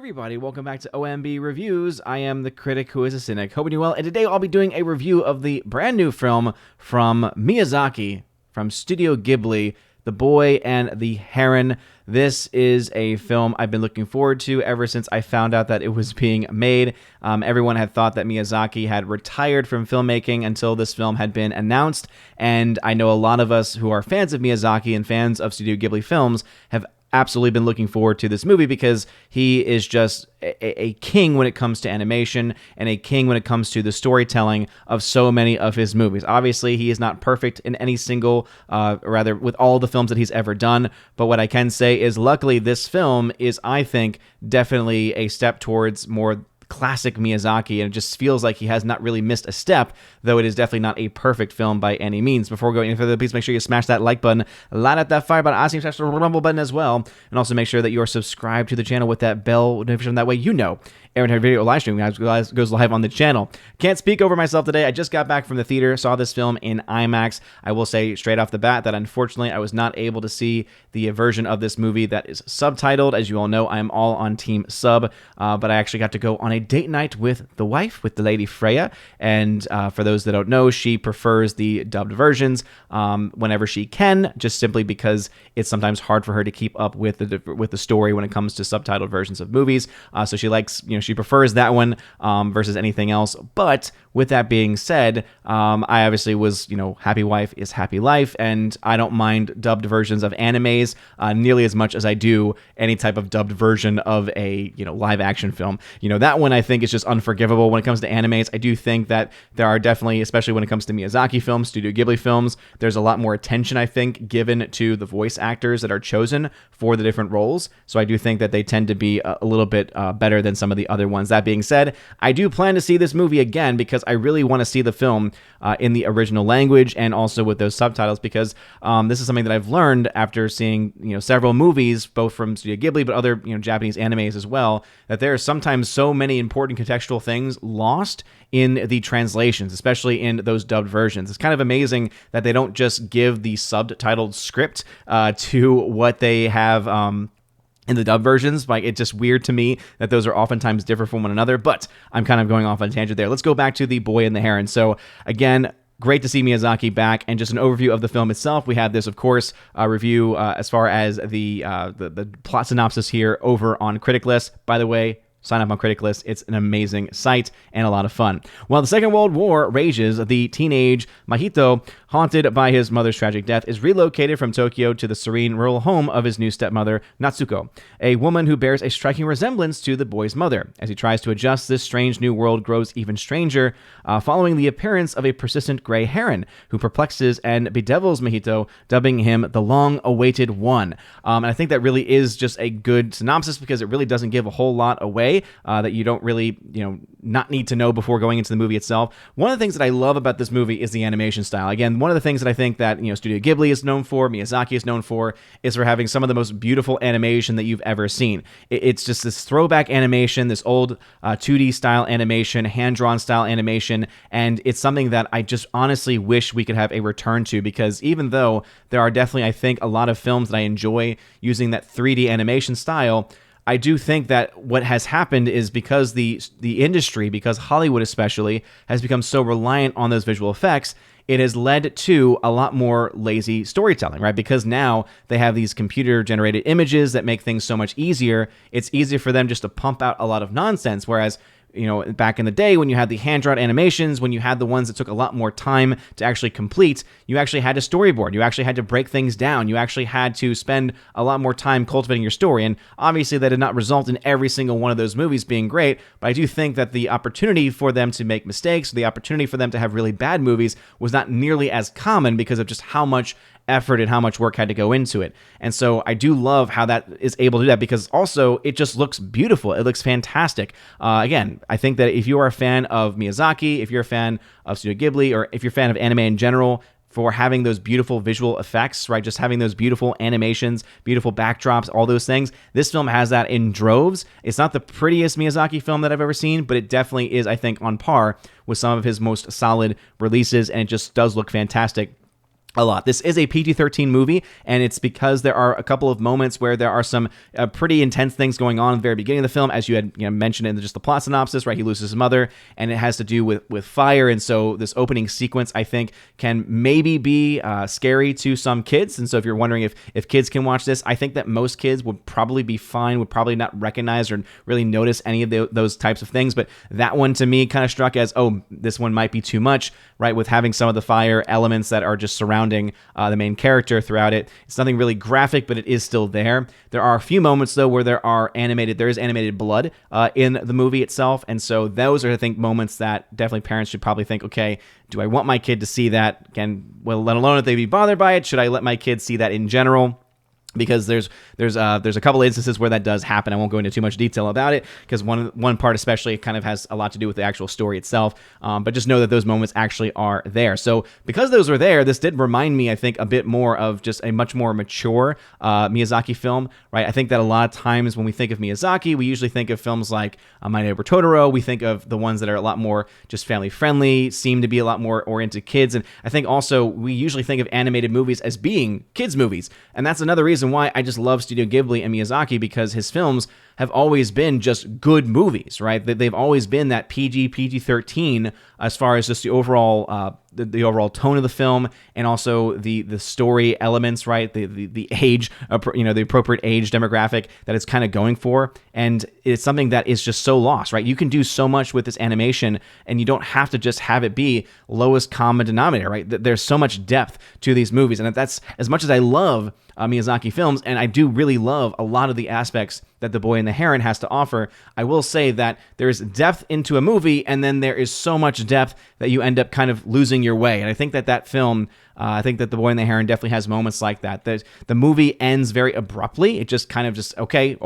everybody, welcome back to OMB Reviews. I am the critic who is a cynic, hoping you well, and today I'll be doing a review of the brand new film from Miyazaki, from Studio Ghibli, The Boy and the Heron. This is a film I've been looking forward to ever since I found out that it was being made. Everyone had thought that Miyazaki had retired from filmmaking until this film had been announced, and I know a lot of us who are fans of Miyazaki and fans of Studio Ghibli films have absolutely been looking forward to this movie because he is just a king when it comes to animation and a king when it comes to the storytelling of so many of his movies. Obviously, he is not perfect in any single, rather with all the films that he's ever done, but what I can say is luckily this film is, I think, definitely a step towards more classic Miyazaki, and it just feels like he has not really missed a step, though it is definitely not a perfect film by any means. Before going any further, please make sure you smash that like button, light up that fire button, also smash the rumble button as well, and also make sure that you're subscribed to the channel with that bell notification. That way you know every video live stream goes live on the channel. Can't speak over myself today. I just got back from the theater, saw this film in IMAX. I will say straight off the bat that unfortunately I was not able to see the version of this movie that is subtitled. As you all know, I am all on team sub, but I actually got to go on a date night with the wife, with the lady Freya, and for those that don't know, she prefers the dubbed versions whenever she can, just simply because it's sometimes hard for her to keep up with the story when it comes to subtitled versions of movies. So she likes, she prefers that one versus anything else. But with that being said, I obviously was, happy wife is happy life, and I don't mind dubbed versions of animes nearly as much as I do any type of dubbed version of a, live action film. That one I think is just unforgivable when it comes to animes. I do think that there are definitely, especially when it comes to Miyazaki films, Studio Ghibli films, there's a lot more attention, I think, given to the voice actors that are chosen for the different roles. So I do think that they tend to be a little bit better than some of the other ones. That being said, I do plan to see this movie again because I really want to see the film in the original language and also with those subtitles, because this is something that I've learned after seeing several movies, both from Studio Ghibli but other Japanese animes as well, that there are sometimes so many important contextual things lost in the translations, especially in those dubbed versions. It's kind of amazing that they don't just give the subtitled script to what they have in the dub versions. Like, it's just weird to me that those are oftentimes different from one another, but I'm kind of going off on a tangent there. Let's go back to The Boy and the Heron. So again, great to see Miyazaki back, and just an overview of the film itself. We have this, of course, review as far as the plot synopsis here over on Critic List. By the way, sign up on Critic List. It's an amazing site and a lot of fun. While the Second World War rages, the teenage Mahito, haunted by his mother's tragic death, is relocated from Tokyo to the serene rural home of his new stepmother, Natsuko, a woman who bears a striking resemblance to the boy's mother. As he tries to adjust, this strange new world grows even stranger, following the appearance of a persistent gray heron, who perplexes and bedevils Mahito, dubbing him the long-awaited one. And I think that really is just a good synopsis because it really doesn't give a whole lot away that you don't really, not need to know before going into the movie itself. One of the things that I love about this movie is the animation style. Again, one of the things that I think that, Studio Ghibli is known for, Miyazaki is known for, is for having some of the most beautiful animation that you've ever seen. It's just this throwback animation, this old 2D style animation, hand-drawn style animation, and it's something that I just honestly wish we could have a return to, because even though there are definitely, I think, a lot of films that I enjoy using that 3D animation style, I do think that what has happened is because the industry, because Hollywood especially, has become so reliant on those visual effects, it has led to a lot more lazy storytelling, right? Because now they have these computer-generated images that make things so much easier. It's easier for them just to pump out a lot of nonsense, whereas back in the day when you had the hand-drawn animations, when you had the ones that took a lot more time to actually complete, you actually had to storyboard. You actually had to break things down. You actually had to spend a lot more time cultivating your story. And obviously that did not result in every single one of those movies being great, but I do think that the opportunity for them to make mistakes, the opportunity for them to have really bad movies was not nearly as common because of just how much effort and how much work had to go into it. And so I do love how that is able to do that, because also it just looks beautiful. It looks fantastic. Again, I think that if you are a fan of Miyazaki, if you're a fan of Studio Ghibli, or if you're a fan of anime in general, for having those beautiful visual effects, right? Just having those beautiful animations, beautiful backdrops, all those things. This film has that in droves. It's not the prettiest Miyazaki film that I've ever seen, but it definitely is, I think, on par with some of his most solid releases, and it just does look fantastic. a lot. This is a PG-13 movie, and it's because there are a couple of moments where there are some pretty intense things going on at the very beginning of the film, as you had mentioned in just the plot synopsis, right? He loses his mother, and it has to do with fire, and so this opening sequence, I think, can maybe be scary to some kids, and so if you're wondering if kids can watch this, I think that most kids would probably be fine, would probably not recognize or really notice any of those types of things, but that one to me kind of struck as, oh, this one might be too much, right? With having some of the fire elements that are just surrounding the main character throughout it. It's nothing really graphic, but it is still there. There are a few moments, though, where there is animated blood in the movie itself, and so those are, I think, moments that definitely parents should probably think, okay, do I want my kid to see that? Let alone if they be bothered by it, should I let my kid see that in general? Because there's a couple instances where that does happen. I won't go into too much detail about it because one part especially kind of has a lot to do with the actual story itself. But just know that those moments actually are there. So because those were there, this did remind me, I think, a bit more of just a much more mature Miyazaki film, right? I think that a lot of times when we think of Miyazaki, we usually think of films like My Neighbor Totoro. We think of the ones that are a lot more just family friendly, seem to be a lot more oriented kids. And I think also we usually think of animated movies as being kids movies. And that's another reason why I just love Studio Ghibli and Miyazaki, because his films have always been just good movies, right? They've always been that PG-13 as far as just the overall the overall tone of the film, and also the story elements, right? The age, the appropriate age demographic that it's kind of going for, and it's something that is just so lost, right? You can do so much with this animation, and you don't have to just have it be lowest common denominator, right? There's so much depth to these movies, and that's as much as I love Miyazaki films, and I do really love a lot of the aspects that The Boy and the Heron has to offer. I will say that there is depth into a movie, and then there is so much depth that you end up kind of losing your way. And I think that film, I think that The Boy and the Heron definitely has moments like that. The movie ends very abruptly. It just kind of okay,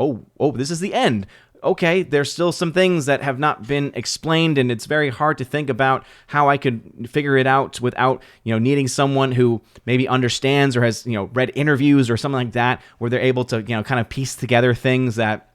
this is the end. Okay, there's still some things that have not been explained, and it's very hard to think about how I could figure it out without, needing someone who maybe understands or has, read interviews or something like that, where they're able to, kind of piece together things that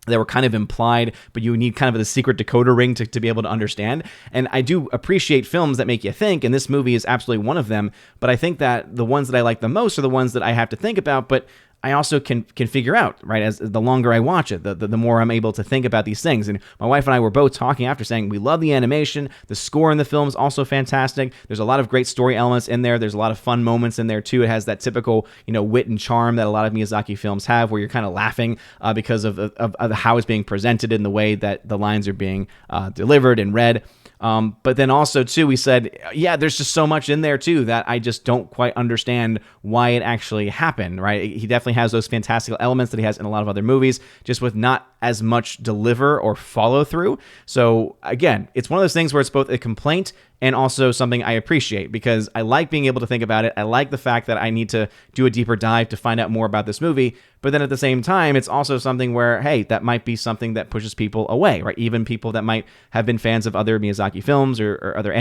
were kind of implied, but you need kind of the secret decoder ring to be able to understand. And I do appreciate films that make you think, and this movie is absolutely one of them, but I think that the ones that I like the most are the ones that I have to think about, but I also can figure out, right, as the longer I watch it, the more I'm able to think about these things. And my wife and I were both talking after, saying we love the animation. The score in the film is also fantastic. There's a lot of great story elements in there. There's a lot of fun moments in there too. It has that typical, wit and charm that a lot of Miyazaki films have, where you're kind of laughing because of how it's being presented and the way that the lines are being delivered and read. But then also, too, we said, yeah, there's just so much in there, too, that I just don't quite understand why it actually happened, right? He definitely has those fantastical elements that he has in a lot of other movies, just with not as much deliver or follow through. So, again, it's one of those things where it's both a complaint and also something I appreciate, because I like being able to think about it. I like the fact that I need to do a deeper dive to find out more about this movie. But then at the same time, it's also something where, hey, that might be something that pushes people away, right? Even people that might have been fans of other Miyazaki films or other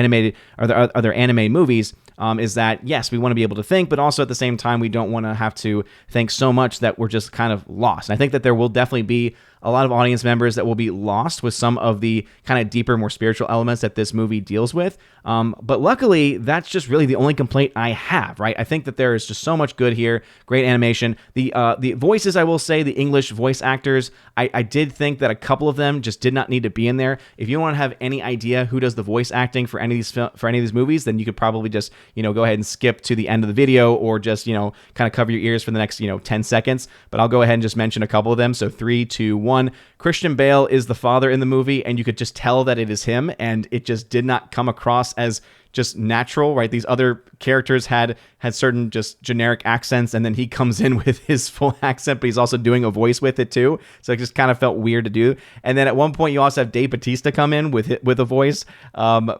other anime movies, is that, yes, we want to be able to think, but also at the same time, we don't want to have to think so much that we're just kind of lost. And I think that there will definitely be a lot of audience members that will be lost with some of the kind of deeper, more spiritual elements that this movie deals with. But luckily, that's just really the only complaint I have, right? I think that there is just so much good here. Great animation. The voices, I will say, the English voice actors, I did think that a couple of them just did not need to be in there. If you want to have any idea who does the voice acting for any of these movies, then you could probably just, go ahead and skip to the end of the video, or just, kind of cover your ears for the next, 10 seconds. But I'll go ahead and just mention a couple of them. So 3, 2, 1. Christian Bale is the father in the movie, and you could just tell that it is him, and it just did not come across as just natural, right? These other characters had certain just generic accents, and then he comes in with his full accent, but he's also doing a voice with it too. So it just kind of felt weird to do. And then at one point, you also have Dave Bautista come in with a voice.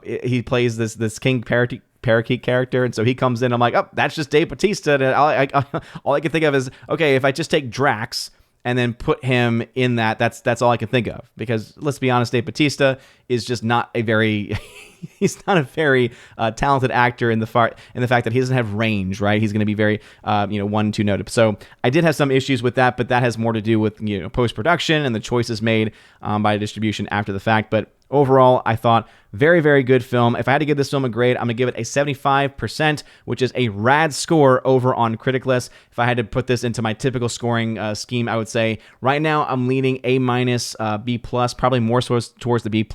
He plays this King Parakeet character, and so he comes in. I'm like, oh, that's just Dave Bautista. And all I can think of is, okay, if I just take Drax and then put him in that's all I can think of. Because let's be honest, Dave Bautista is just not a very he's not a very talented actor in the fact that he doesn't have range, right? He's going to be very, 1-2 noted. So I did have some issues with that, but that has more to do with post-production and the choices made by distribution after the fact. But overall, I thought very, very good film. If I had to give this film a grade, I'm going to give it a 75%, which is a rad score over on Criticlist. If I had to put this into my typical scoring scheme, I would say right now I'm leaning A-, B+, probably more so towards the B+.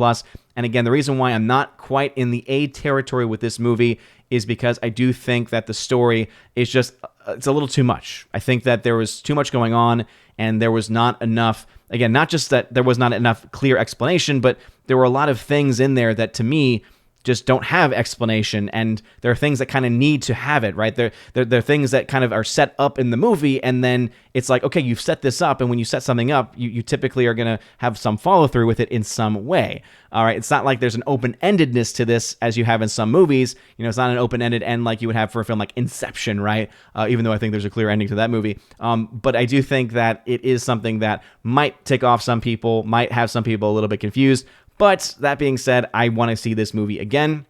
And again, the reason why I'm not quite in the A territory with this movie is because I do think that the story is just, it's a little too much. I think that there was too much going on, and there was not enough, again, not just that there was not enough clear explanation, but there were a lot of things in there that to me just don't have explanation, and there are things that kind of need to have it, right? There are things that kind of are set up in the movie, and then it's like, okay, you've set this up, and when you set something up, you typically are going to have some follow-through with it in some way, all right? It's not like there's an open-endedness to this as you have in some movies. It's not an open-ended end like you would have for a film like Inception, right? Even though I think there's a clear ending to that movie. But I do think that it is something that might tick off some people, might have some people a little bit confused. But that being said, I want to see this movie again,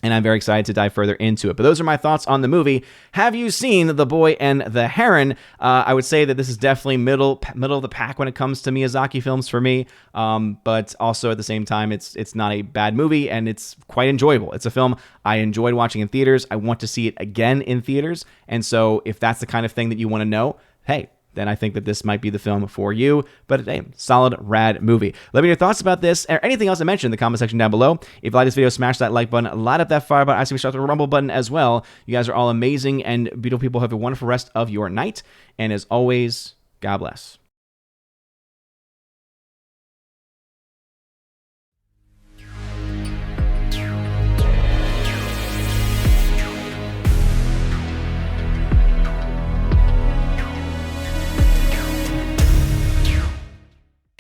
and I'm very excited to dive further into it. But those are my thoughts on the movie. Have you seen The Boy and the Heron? I would say that this is definitely middle of the pack when it comes to Miyazaki films for me. But also at the same time, it's not a bad movie, and it's quite enjoyable. It's a film I enjoyed watching in theaters. I want to see it again in theaters. And so if that's the kind of thing that you want to know, hey, then I think that this might be the film for you. But hey, solid, rad movie. Let me know your thoughts about this or anything else I mentioned in the comment section down below. If you like this video, smash that like button, light up that fire button, I see the rumble button as well. You guys are all amazing and beautiful people. Have a wonderful rest of your night. And as always, God bless.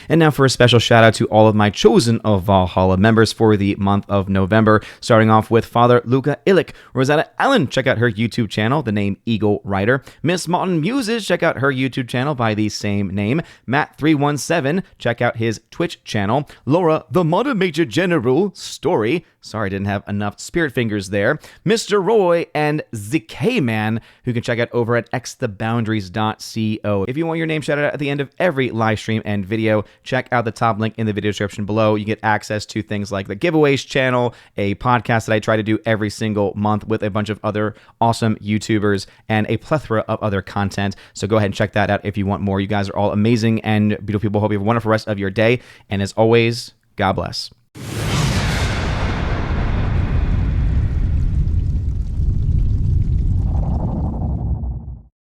And now for a special shout out to all of my Chosen of Valhalla members for the month of November, starting off with Father Luca Illich, Rosetta Allen, check out her YouTube channel, the name Eagle Rider, Miss Martin Muses, check out her YouTube channel by the same name, Matt317, check out his Twitch channel, Laura, the Modern Major General, Story, sorry I didn't have enough spirit fingers there, Mr. Roy, and ZK-Man, who you can check out over at xtheboundaries.co. If you want your name shouted out at the end of every live stream and video, check out the top link in the video description below. You get access to things like the giveaways channel, a podcast that I try to do every single month with a bunch of other awesome YouTubers, and a plethora of other content. So go ahead and check that out if you want more. You guys are all amazing and beautiful people. Hope you have a wonderful rest of your day. And as always, God bless.